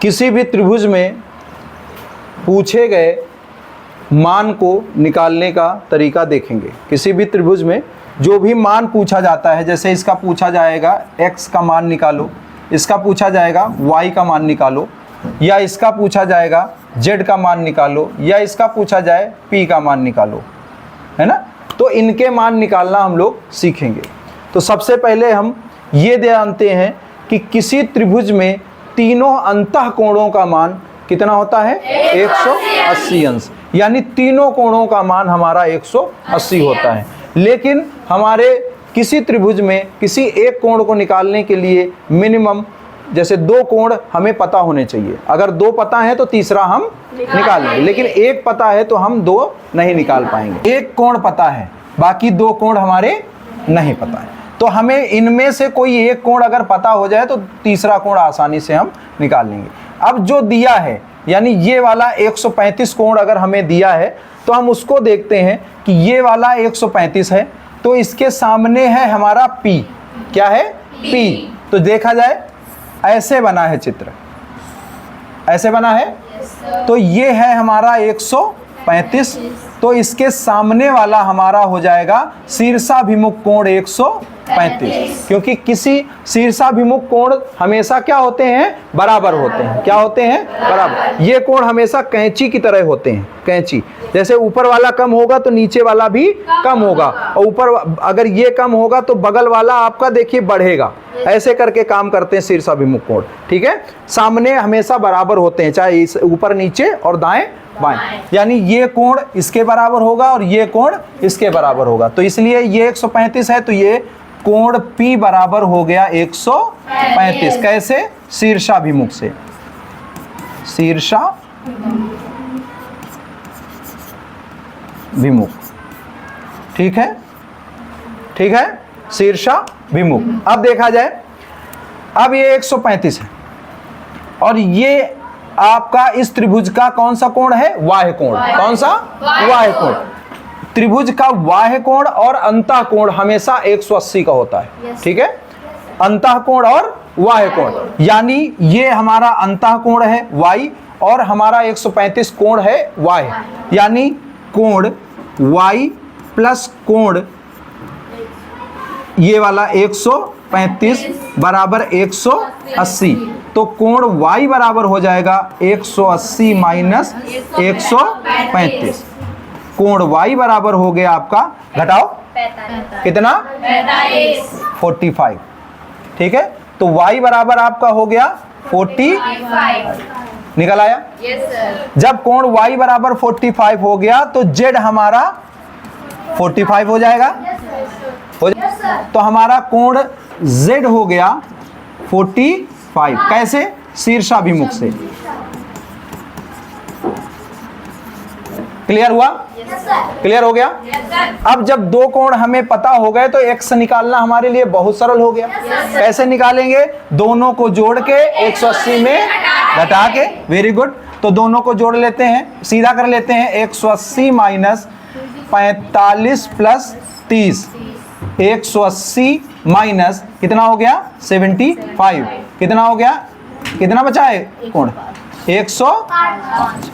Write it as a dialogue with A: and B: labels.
A: किसी भी त्रिभुज में पूछे गए मान को निकालने का तरीका देखेंगे। किसी भी त्रिभुज में जो भी मान पूछा जाता है, जैसे इसका पूछा जाएगा x का मान निकालो, इसका पूछा जाएगा y का मान निकालो, या इसका पूछा जाएगा z का मान निकालो, या इसका पूछा जाए p का मान निकालो, है ना। तो इनके मान निकालना हम लोग सीखेंगे। तो सबसे पहले हम ये जानते हैं कि किसी त्रिभुज में तीनों अंतः कोणों का मान कितना होता है, 180 अंश, यानी तीनों कोणों का मान हमारा 180 होता है। लेकिन हमारे किसी त्रिभुज में किसी एक कोण को निकालने के लिए मिनिमम जैसे 2 कोण हमें पता होने चाहिए। अगर 2 पता है तो तीसरा हम निकाल लेंगे, लेकिन एक पता है तो हम 2 नहीं निकाल पाएंगे। एक कोण पता है, बाकी 2 कोण हमारे नहीं पता है। तो हमें इनमें से कोई एक कोण अगर पता हो जाए तो तीसरा कोण आसानी से हम निकाल लेंगे। अब जो दिया है, यानी ये वाला 135 कोण अगर हमें दिया है तो हम उसको देखते हैं कि ये वाला 135 है, तो इसके सामने है हमारा P। क्या है? P। तो देखा जाए ऐसे बना है चित्र, ऐसे बना है, तो ये है हमारा 135, तो इसके सामने वाला हमारा हो जाएगा शीर्षाभिमुख कोण 135, क्योंकि किसी शीर्षाभिमुख कोण हमेशा क्या होते हैं, बराबर होते हैं। क्या होते हैं? बराबर। ये कोण हमेशा कैंची की तरह होते हैं, कैंची जैसे ऊपर वाला कम होगा तो नीचे वाला भी कम होगा, और ऊपर अगर ये कम होगा तो बगल वाला आपका देखिए बढ़ेगा। ऐसे करके काम करते हैं शीर्षाभिमुख कोण, ठीक है। सामने हमेशा बराबर होते हैं, चाहे इस ऊपर नीचे और दाएं बाएं, यानी ये कोण इसके बराबर होगा और ये कोण इसके बराबर होगा। तो इसलिए ये 135 है, तो ये कोण P बराबर हो गया 135। कैसे? शीर्षाभिमुख से, शीर्षाभिमुख, ठीक है, ठीक है, शीर्षाभिमुख। अब देखा जाए, अब ये 135 है और ये आपका इस त्रिभुज का कौन सा कोण है? बाह्य कोण। कौन सा? बाह्य कोण। त्रिभुज का बाह्य कोण और अंतः कोण हमेशा 180 का होता है, ठीक है। अंतः कोण और बाह्य कोण, यानी ये हमारा अंतः कोण है y और हमारा 135 कोण है y, यानी कोण y प्लस कोण ये वाला 135 बराबर 180। तो कोण y बराबर हो जाएगा 180 माइनस 135। कोण y बराबर हो गया आपका, घटाओ कितना? 45, ठीक है। तो y बराबर आपका हो गया 45, निकल आया?
B: Yes sir.
A: जब कोण y बराबर 45 हो गया तो z हमारा 45 हो जाएगा, तो हमारा कोण z हो गया 45। कैसे? शीर्षाभिमुख से। क्लियर हुआ? क्लियर हो गया? अब जब 2 कोण हमें पता हो गए तो x निकालना हमारे लिए बहुत सरल हो गया। कैसे निकालेंगे? दोनों को जोड़ के 180 में घटा के। Very good. तो दोनों को जोड़ लेते हैं, सीधा कर लेते हैं। 180 माइनस 45 प्लस 30, 180 माइनस कितना हो गया? 75। कितना हो गया? कितना बचा है कोण? 105।